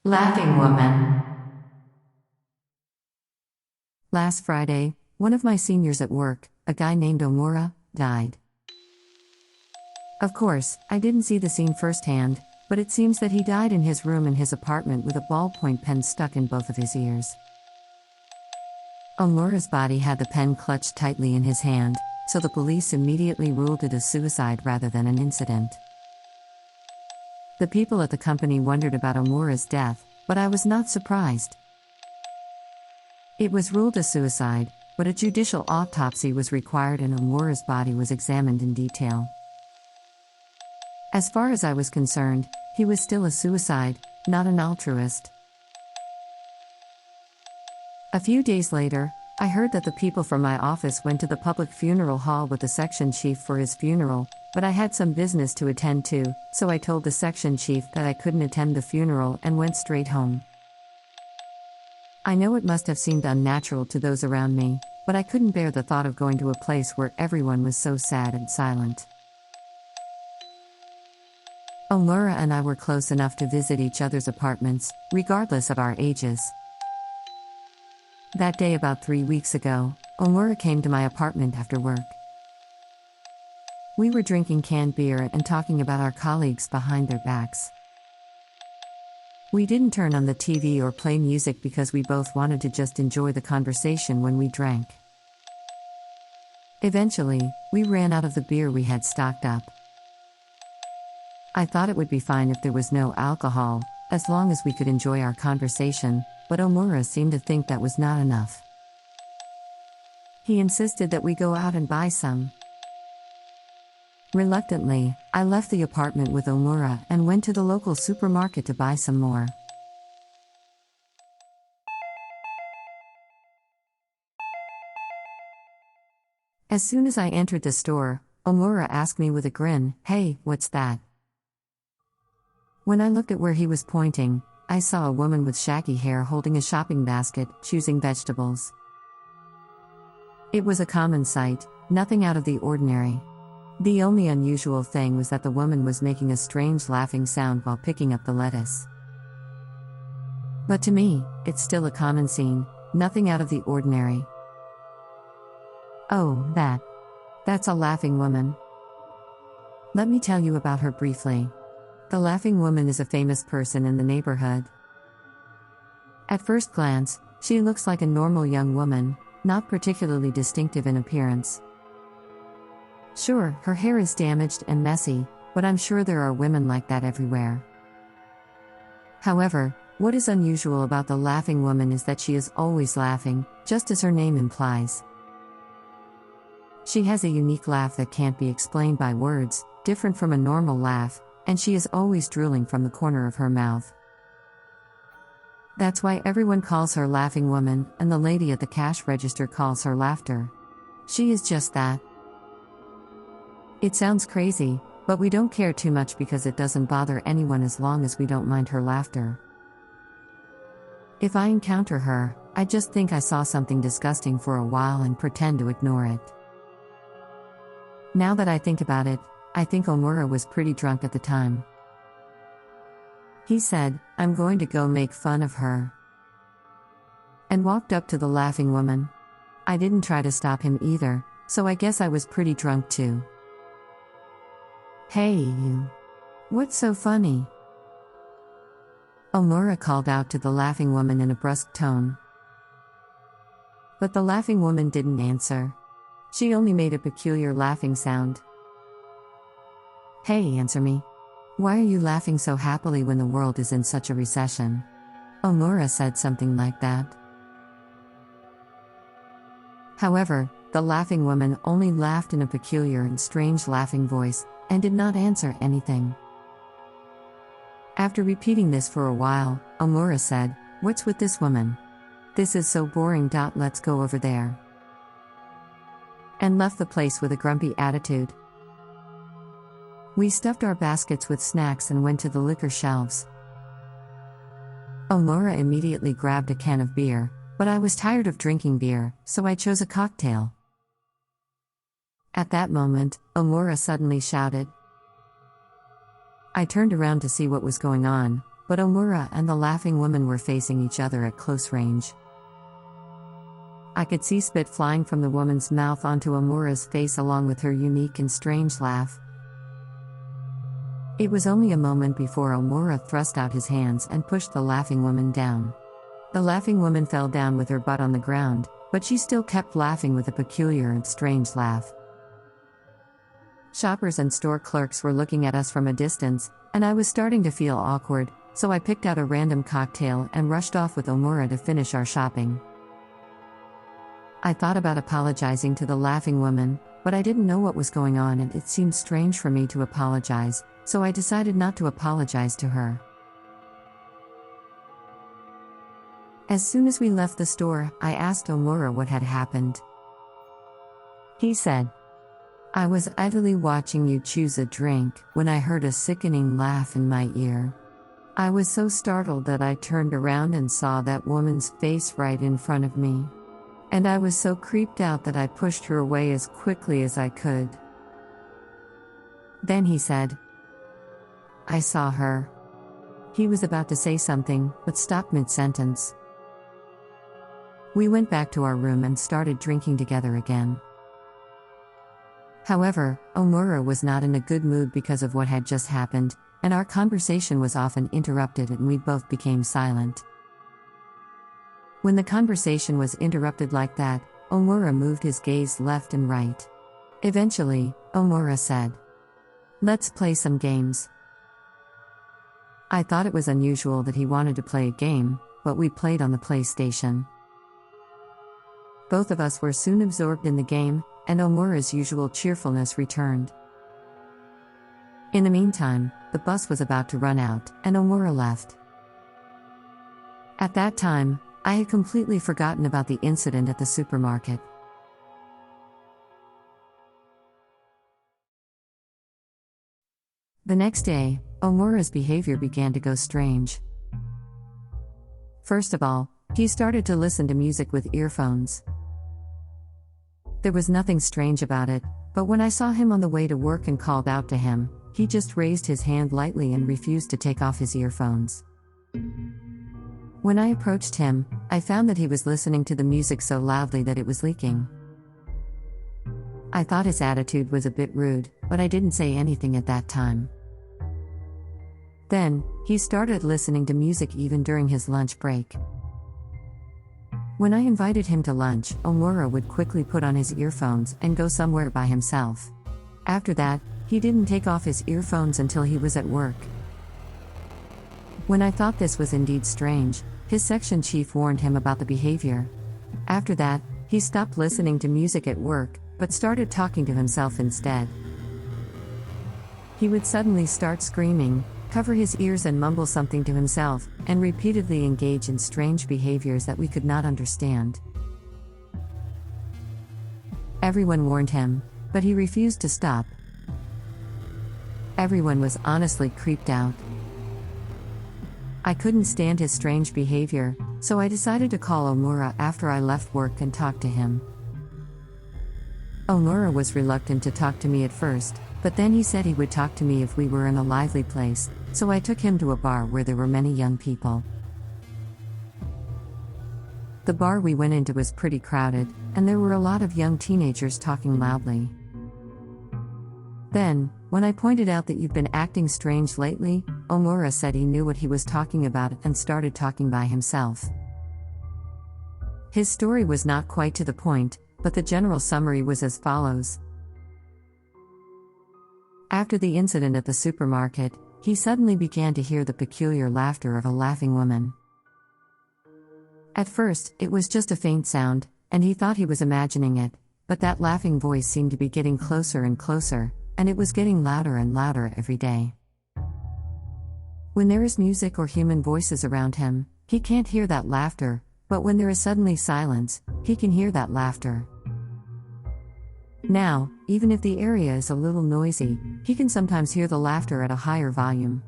Laughing woman. Last Friday, one of my seniors at work, a guy named Omura, died. Of course, I didn't see the scene firsthand, but it seems that he died in his room in his apartment with a ballpoint pen stuck in both of his ears. Omura's body had the pen clutched tightly in his hand, so the police immediately ruled it a suicide rather than an incident. The people at the company wondered about Omura's death, but I was not surprised. It was ruled a suicide, but a judicial autopsy was required and Omura's body was examined in detail. As far as I was concerned, he was still a suicide, not an altruist. A few days later, I heard that the people from my office went to the public funeral hall with the section chief for his funeral, but I had some business to attend to, so I told the section chief that I couldn't attend the funeral and went straight home. I know it must have seemed unnatural to those around me, but I couldn't bear the thought of going to a place where everyone was so sad and silent. Omura and I were close enough to visit each other's apartments, regardless of our ages. That day about 3 weeks ago, Omura came to my apartment after work. We were drinking canned beer and talking about our colleagues behind their backs. We didn't turn on the TV or play music because we both wanted to just enjoy the conversation when we drank. Eventually, we ran out of the beer we had stocked up. I thought it would be fine if there was no alcohol, as long as we could enjoy our conversation, but Omura seemed to think that was not enough. He insisted that we go out and buy some. Reluctantly, I left the apartment with Omura and went to the local supermarket to buy some more. As soon as I entered the store, Omura asked me with a grin, "Hey, what's that?" When I looked at where he was pointing, I saw a woman with shaggy hair holding a shopping basket, choosing vegetables. It was a common sight, nothing out of the ordinary. The only unusual thing was that the woman was making a strange laughing sound while picking up the lettuce. But to me, it's still a common scene, nothing out of the ordinary. Oh, that's a laughing woman. Let me tell you about her briefly. The laughing woman is a famous person in the neighborhood. At first glance, she looks like a normal young woman, not particularly distinctive in appearance. Sure, her hair is damaged and messy, but I'm sure there are women like that everywhere. However, what is unusual about the laughing woman is that she is always laughing, just as her name implies. She has a unique laugh that can't be explained by words, different from a normal laugh, and she is always drooling from the corner of her mouth. That's why everyone calls her Laughing Woman, and the lady at the cash register calls her Laughter. She is just that. It sounds crazy, but we don't care too much because it doesn't bother anyone as long as we don't mind her laughter. If I encounter her, I just think I saw something disgusting for a while and pretend to ignore it. Now that I think about it, I think Omura was pretty drunk at the time. He said, "I'm going to go make fun of her," and walked up to the laughing woman. I didn't try to stop him either, so I guess I was pretty drunk too. "Hey, you. What's so funny?" Omura called out to the laughing woman in a brusque tone. But the laughing woman didn't answer. She only made a peculiar laughing sound. "Hey, answer me. Why are you laughing so happily when the world is in such a recession?" Omura said something like that. However, the laughing woman only laughed in a peculiar and strange laughing voice, and did not answer anything. After repeating this for a while, Omura said, "What's with this woman? This is so boring. Let's go over there." And left the place with a grumpy attitude. We stuffed our baskets with snacks and went to the liquor shelves. Omura immediately grabbed a can of beer, but I was tired of drinking beer, so I chose a cocktail. At that moment, Omura suddenly shouted. I turned around to see what was going on, but Omura and the laughing woman were facing each other at close range. I could see spit flying from the woman's mouth onto Omura's face along with her unique and strange laugh. It was only a moment before Omura thrust out his hands and pushed the laughing woman down. The laughing woman fell down with her butt on the ground, but she still kept laughing with a peculiar and strange laugh. Shoppers and store clerks were looking at us from a distance, and I was starting to feel awkward, so I picked out a random cocktail and rushed off with Omura to finish our shopping. I thought about apologizing to the laughing woman, but I didn't know what was going on and it seemed strange for me to apologize, so I decided not to apologize to her. As soon as we left the store, I asked Omura what had happened. He said, "I was idly watching you choose a drink when I heard a sickening laugh in my ear. I was so startled that I turned around and saw that woman's face right in front of me. And I was so creeped out that I pushed her away as quickly as I could." Then he said, "I saw her." He was about to say something, but stopped mid-sentence. We went back to our room and started drinking together again. However, Omura was not in a good mood because of what had just happened, and our conversation was often interrupted and we both became silent. When the conversation was interrupted like that, Omura moved his gaze left and right. Eventually, Omura said, "Let's play some games." I thought it was unusual that he wanted to play a game, but we played on the PlayStation. Both of us were soon absorbed in the game, and Omura's usual cheerfulness returned. In the meantime, the bus was about to run out, and Omura left. At that time, I had completely forgotten about the incident at the supermarket. The next day, Omura's behavior began to go strange. First of all, he started to listen to music with earphones. There was nothing strange about it, but when I saw him on the way to work and called out to him, he just raised his hand lightly and refused to take off his earphones. When I approached him, I found that he was listening to the music so loudly that it was leaking. I thought his attitude was a bit rude, but I didn't say anything at that time. Then, he started listening to music even during his lunch break. When I invited him to lunch, Omura would quickly put on his earphones and go somewhere by himself. After that, he didn't take off his earphones until he was at work. When I thought this was indeed strange, his section chief warned him about the behavior. After that, he stopped listening to music at work, but started talking to himself instead. He would suddenly start screaming, cover his ears and mumble something to himself, and repeatedly engage in strange behaviors that we could not understand. Everyone warned him, but he refused to stop. Everyone was honestly creeped out. I couldn't stand his strange behavior, so I decided to call Omura after I left work and talk to him. Omura was reluctant to talk to me at first, but then he said he would talk to me if we were in a lively place, so I took him to a bar where there were many young people. The bar we went into was pretty crowded, and there were a lot of young teenagers talking loudly. Then, when I pointed out that you've been acting strange lately, Omura said he knew what he was talking about and started talking by himself. His story was not quite to the point, but the general summary was as follows. After the incident at the supermarket, he suddenly began to hear the peculiar laughter of a laughing woman. At first, it was just a faint sound, and he thought he was imagining it, but that laughing voice seemed to be getting closer and closer, and it was getting louder and louder every day. When there is music or human voices around him, he can't hear that laughter, but when there is suddenly silence, he can hear that laughter. Now, even if the area is a little noisy, he can sometimes hear the laughter at a higher volume.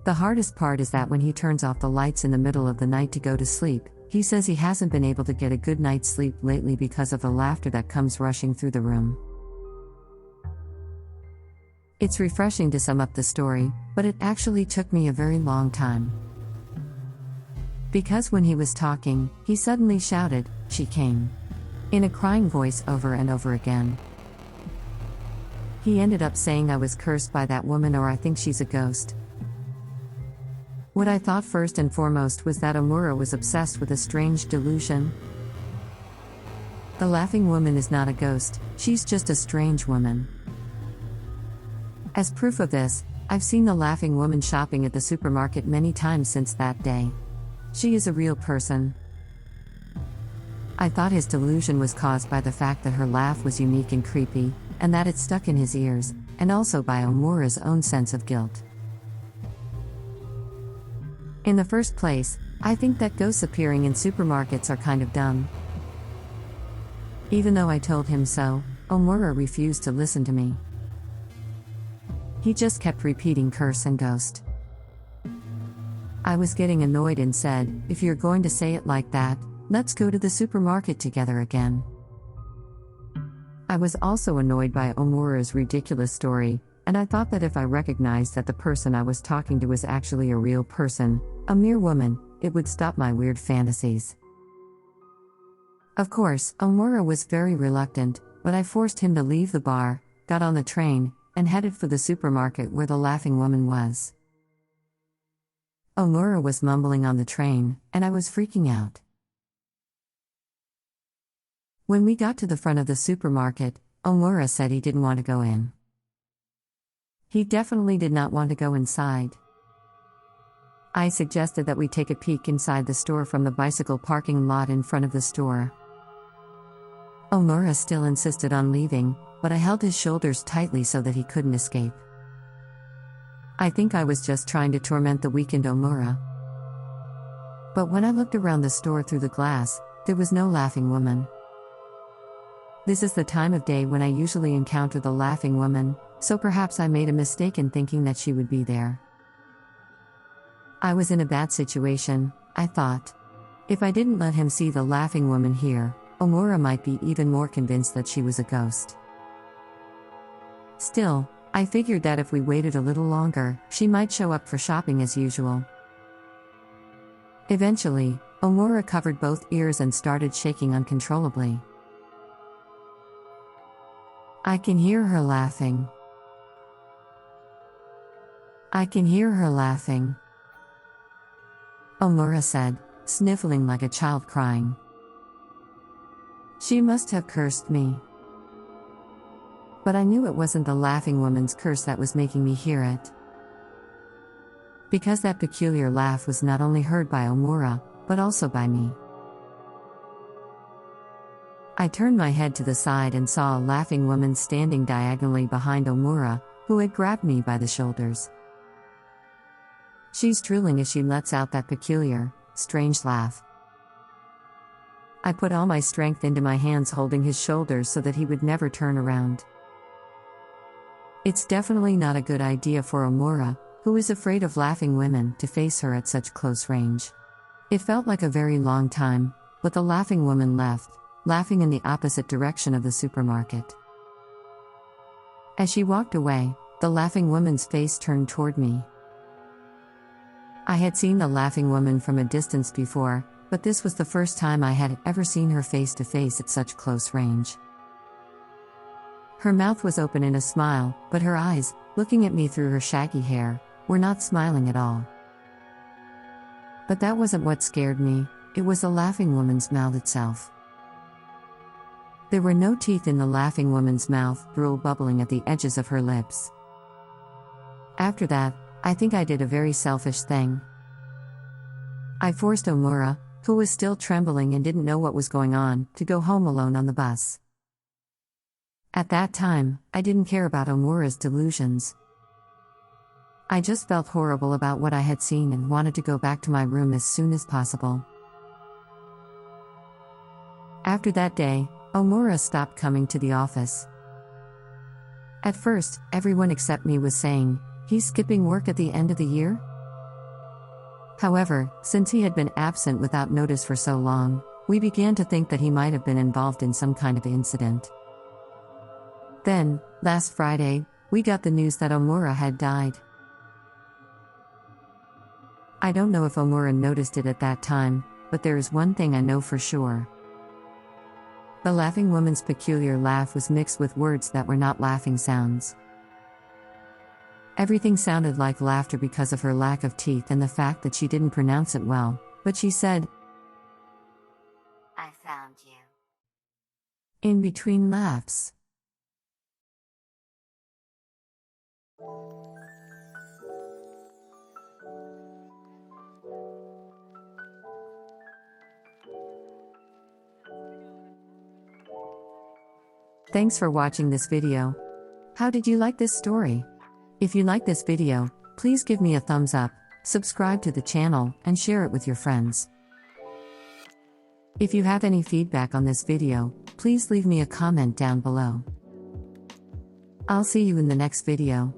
The hardest part is that when he turns off the lights in the middle of the night to go to sleep, he says he hasn't been able to get a good night's sleep lately because of the laughter that comes rushing through the room. It's refreshing to sum up the story, but it actually took me a very long time. Because when he was talking, he suddenly shouted, "She came," in a crying voice over and over again. He ended up saying I was cursed by that woman, or I think she's a ghost. What I thought first and foremost was that Omura was obsessed with a strange delusion. The laughing woman is not a ghost, she's just a strange woman. As proof of this, I've seen the laughing woman shopping at the supermarket many times since that day. She is a real person. I thought his delusion was caused by the fact that her laugh was unique and creepy, and that it stuck in his ears, and also by Omura's own sense of guilt. In the first place, I think that ghosts appearing in supermarkets are kind of dumb. Even though I told him so, Omura refused to listen to me. He just kept repeating curse and ghost. I was getting annoyed and said, "If you're going to say it like that, let's go to the supermarket together again." I was also annoyed by Omura's ridiculous story, and I thought that if I recognized that the person I was talking to was actually a real person, a mere woman, it would stop my weird fantasies. Of course, Omura was very reluctant, but I forced him to leave the bar, got on the train, and headed for the supermarket where the laughing woman was. Omura was mumbling on the train, and I was freaking out. When we got to the front of the supermarket, Omura said he didn't want to go in. He definitely did not want to go inside. I suggested that we take a peek inside the store from the bicycle parking lot in front of the store. Omura still insisted on leaving, but I held his shoulders tightly so that he couldn't escape. I think I was just trying to torment the weakened Omura. But when I looked around the store through the glass, there was no laughing woman. This is the time of day when I usually encounter the laughing woman, so perhaps I made a mistake in thinking that she would be there. I was in a bad situation, I thought. If I didn't let him see the laughing woman here, Omura might be even more convinced that she was a ghost. Still, I figured that if we waited a little longer, she might show up for shopping as usual. Eventually, Omura covered both ears and started shaking uncontrollably. I can hear her laughing. I can hear her laughing, Omura said, sniffling like a child crying. She must have cursed me. But I knew it wasn't the laughing woman's curse that was making me hear it. Because that peculiar laugh was not only heard by Omura, but also by me. I turned my head to the side and saw a laughing woman standing diagonally behind Omura, who had grabbed me by the shoulders. She's drooling as she lets out that peculiar, strange laugh. I put all my strength into my hands holding his shoulders so that he would never turn around. It's definitely not a good idea for Omura, who is afraid of laughing women, to face her at such close range. It felt like a very long time, but the laughing woman left, laughing in the opposite direction of the supermarket. As she walked away, the laughing woman's face turned toward me. I had seen the laughing woman from a distance before, but this was the first time I had ever seen her face to face at such close range. Her mouth was open in a smile, but her eyes, looking at me through her shaggy hair, were not smiling at all. But that wasn't what scared me, it was the laughing woman's mouth itself. There were no teeth in the laughing woman's mouth, drool bubbling at the edges of her lips. After that, I think I did a very selfish thing. I forced Omura, who was still trembling and didn't know what was going on, to go home alone on the bus. At that time, I didn't care about Omura's delusions. I just felt horrible about what I had seen and wanted to go back to my room as soon as possible. After that day, Omura stopped coming to the office. At first, everyone except me was saying, "He's skipping work at the end of the year?" However, since he had been absent without notice for so long, we began to think that he might have been involved in some kind of incident. Then, last Friday, We got the news that Omura had died. I don't know if Omura noticed it at that time, but there is one thing I know for sure. The laughing woman's peculiar laugh was mixed with words that were not laughing sounds. Everything sounded like laughter because of her lack of teeth and the fact that she didn't pronounce it well, but she said, I found you. in between laughs. Thanks for watching this video. How did you like this story? If you like this video, please give me a thumbs up, subscribe to the channel, and share it with your friends. If you have any feedback on this video, please leave me a comment down below. I'll see you in the next video.